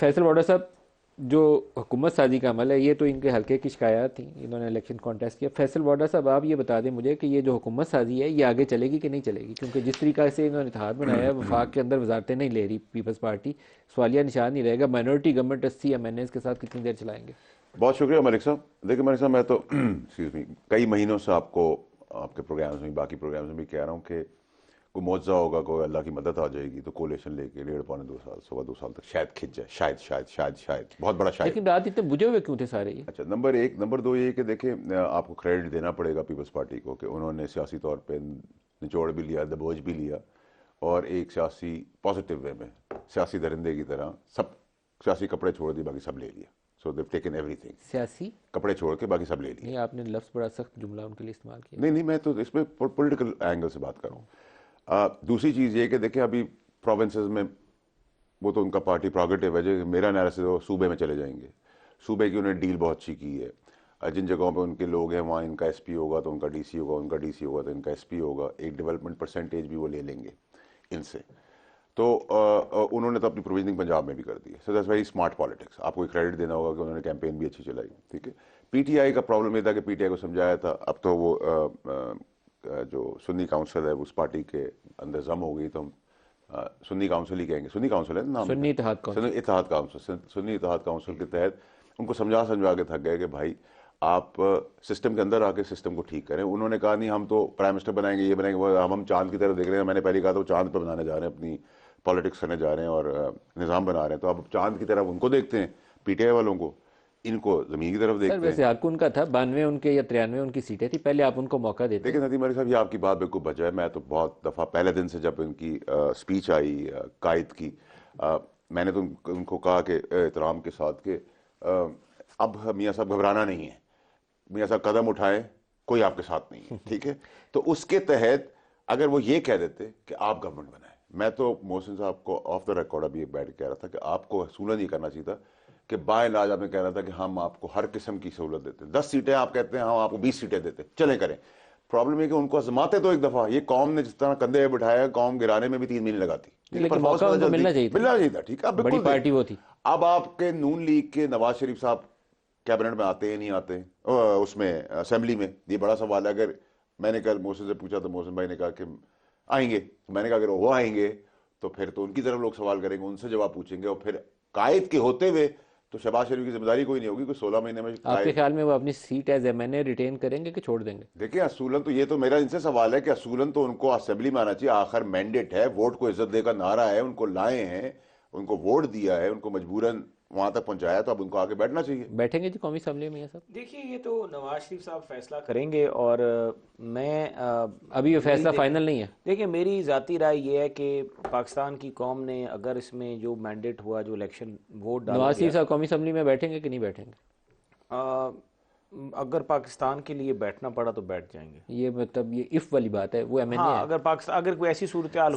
فیصل واڈا صاحب، جو حکومت سازی کا عمل ہے یہ تو ان کے حلقے کی شکایات تھیں، انہوں نے الیکشن کانٹیسٹ کیا. فیصل واڈا صاحب آپ یہ بتا دیں مجھے کہ یہ جو حکومت سازی ہے یہ آگے چلے گی کہ نہیں چلے گی؟ کیونکہ جس طریقہ سے انہوں نے اتحاد بنایا ہے، وفاق کے اندر وزارتیں نہیں لے رہی پیپلز پارٹی، سوالیہ نشان نہیں رہے گا. Minority government 80 M N As کے ساتھ کتنی دیر چلائیں گے؟ بہت شکریہ ملک صاحب. دیکھیں ملک صاحب، میں تو ایکسکیوز می کئی مہینوں سے آپ کو آپ کے پروگرامز میں باقی پروگرامز میں بھی کہہ رہا ہوں کہ کوئی معجزہ ہوگا، کوئی اللہ کی مدد آ جائے گی تو کولیشن لے کے 1.5 پونے 2 سال 2.25 سال تک شاید کھنچ جائے. شاید شاید شاید شاید بہت بڑا شاید. لیکن رات اتنے بجھے ہوئے کیوں تھے سارے یہ؟ اچھا، نمبر ایک. نمبر دو یہ کہ دیکھیں آپ کو کریڈٹ دینا پڑے گا پیپلز پارٹی کو کہ انہوں نے سیاسی طور پہ نچوڑ بھی لیا، دبوچ بھی لیا، اور ایک سیاسی پازیٹیو وے میں سیاسی درندے کی طرح سب سیاسی کپڑے چھوڑ دیے، باقی سب لے لیا. سو دیو ٹیکن ایوری تھنگ. سیاسی کپڑے چھوڑ کے باقی سب لے لیے. نہیں، آپ نے لفظ بڑا سخت جملہ ان کے لیے استعمال کیا. نہیں، میں تو اس میں پولیٹیکل اینگل سے بات کر رہا ہوں. دوسری چیز یہ کہ دیکھیں ابھی پروونسز میں وہ تو ان کا پارٹی پروگیٹو ہے، جو میرا انالیسس ہے وہ صوبے میں چلے جائیں گے. صوبے کی انہیں ڈیل بہت اچھی کی ہے. جن جگہوں پہ ان کے لوگ ہیں وہاں ان کا ایس پی ہوگا تو ان کا ڈی سی ہوگا، ان کا ڈی سی ہوگا تو ان کا ایس پی ہوگا. ایک ڈیولپمنٹ پرسنٹیج بھی وہ لے لیں گے ان سے. تو انہوں نے تو اپنی پروویژنگ پنجاب میں بھی کر دی ہے. So that's very smart politics. آپ کو کریڈٹ دینا ہوگا کہ انہوں نے کیمپین بھی اچھی چلائی. ٹھیک ہے. پی ٹی آئی کا پرابلم یہ تھا کہ پی ٹی آئی کو سمجھایا تھا، اب تو وہ جو سنی کاؤنسل ہے اس پارٹی کے اندر ضم ہو گئی، تو ہم سنی کاؤنسل ہی کہیں گے. سنی کاؤنسل ہے نام، سنی اتحاد کونسل. سنی اتحاد کاؤنسل. سنی اتحاد کاؤنسل کے تحت ان کو سمجھا کے تھک گئے کہ بھائی آپ سسٹم کے اندر آ کے سسٹم کو ٹھیک کریں. انہوں نے کہا نہیں ہم تو پرائم منسٹر بنائیں گے، یہ بنائیں گے، وہ ہم چاند کی طرف دیکھ رہے ہیں. میں نے پہلے کہا تھا وہ چاند پہ بنانے جا رہے ہیں، اپنی پالیٹکس کرنے جا رہے ہیں اور نظام بنا رہے ہیں. تو اب چاند کی طرف ان کو دیکھتے ہیں پی ٹی آئی والوں کو، ان کو زمین کی طرف سر دیکھتے ہیں. ویسے حق ان کا تھا، 92 ان کے یا 93 ان کی سیٹیں تھی، پہلے آپ ان کو موقع دیتے. لیکن ندیم علی صاحب یہ آپ کی بات بالکل بچا ہے. میں تو بہت دفعہ پہلے دن سے جب ان کی اسپیچ آئی قائد کی، میں نے تو ان کو کہا کہ احترام کے ساتھ کہ اب میاں صاحب گھبرانا نہیں ہے، میاں صاحب قدم اٹھائیں، کوئی آپ کے ساتھ نہیں ہے. ٹھیک ہے. تو اس کے تحت اگر وہ یہ کہہ دیتے کہ آپ گورنمنٹ بنائیں، میں تو محسن صاحب کو آف دا ریکارڈ ابھی ایک بیٹھ کے کہہ رہا تھا کہ آپ کو اصولاً یہ کرنا چاہیے تھا کہ بائی علاج آپ نے کہہ رہا تھا کہ ہم آپ کو ہر قسم کی سہولت دیتے ہیں. 10 سیٹیں آپ کہتے ہیں، ہم آپ کو 20 سیٹیں دیتے ہیں، چلیں کریں. پرابلم ہے کہ ان کو آزماتے تو ایک دفعہ. یہ قوم نے جس طرح کندھے پہ بٹھایا، قوم گرانے میں بھی 3 مہینے لگاتی، لیکن لیکن پرفارمنس موقع پتہ ان کو چلتی. ملنا چاہیے تھا. ملنا چاہیے تھا. ٹھیک ہے، آپ بڑی بالکل پارٹی وہ تھی. اب آپ کے نون لیگ کے نواز شریف صاحب کیبنٹ میں آتے ہیں نہیں آتے اس میں اسمبلی میں، یہ بڑا سوال ہے. اگر میں نے کل محسن سے پوچھا تو محسن بھائی نے کہا کہ آئیں گے. میں نے کہا اگر وہ آئیں گے تو پھر تو ان کی طرف لوگ سوال کریں گے، ان سے جواب پوچھیں گے، اور پھر قائد کے ہوتے ہوئے تو شہباز شریف کی ذمہ داری کوئی نہیں ہوگی کہ 16 مہینے میں آپ کے قائد. خیال میں وہ اپنی سیٹ ایز ایم این اے ریٹین کریں گے کہ چھوڑ دیں گے؟ دیکھیں اصولاً تو یہ تو میرا ان سے سوال ہے کہ اصولاً تو ان کو اسمبلی میں آنا چاہیے. آخر مینڈیٹ ہے، ووٹ کو عزت دے کا نعرہ ہے، ان کو لائے ہیں، ان کو ووٹ دیا ہے، ان کو مجبوراً وہاں تک پہنچایا، تو اب ان کو آگے بیٹھنا چاہیے. بیٹھیں گے جی قومی اسمبلی میں یہ سب؟ دیکھیے یہ تو نواز شریف صاحب فیصلہ کریں گے، اور میں ابھی یہ فیصلہ فائنل نہیں ہے. دیکھیں میری ذاتی رائے یہ ہے کہ پاکستان کی قوم نے اگر اس میں جو مینڈیٹ ہوا، جو الیکشن ووٹ ڈالا نواز گیا، شریف صاحب قومی اسمبلی میں بیٹھیں گے کہ نہیں بیٹھیں گے؟ اگر پاکستان کے لیے بیٹھنا پڑا تو بیٹھ جائیں گے. یہ مطلب یہ اف والی بات ہے، وہ ایم این اے ہاں، ہے. اگر کوئی ایسی صورتحال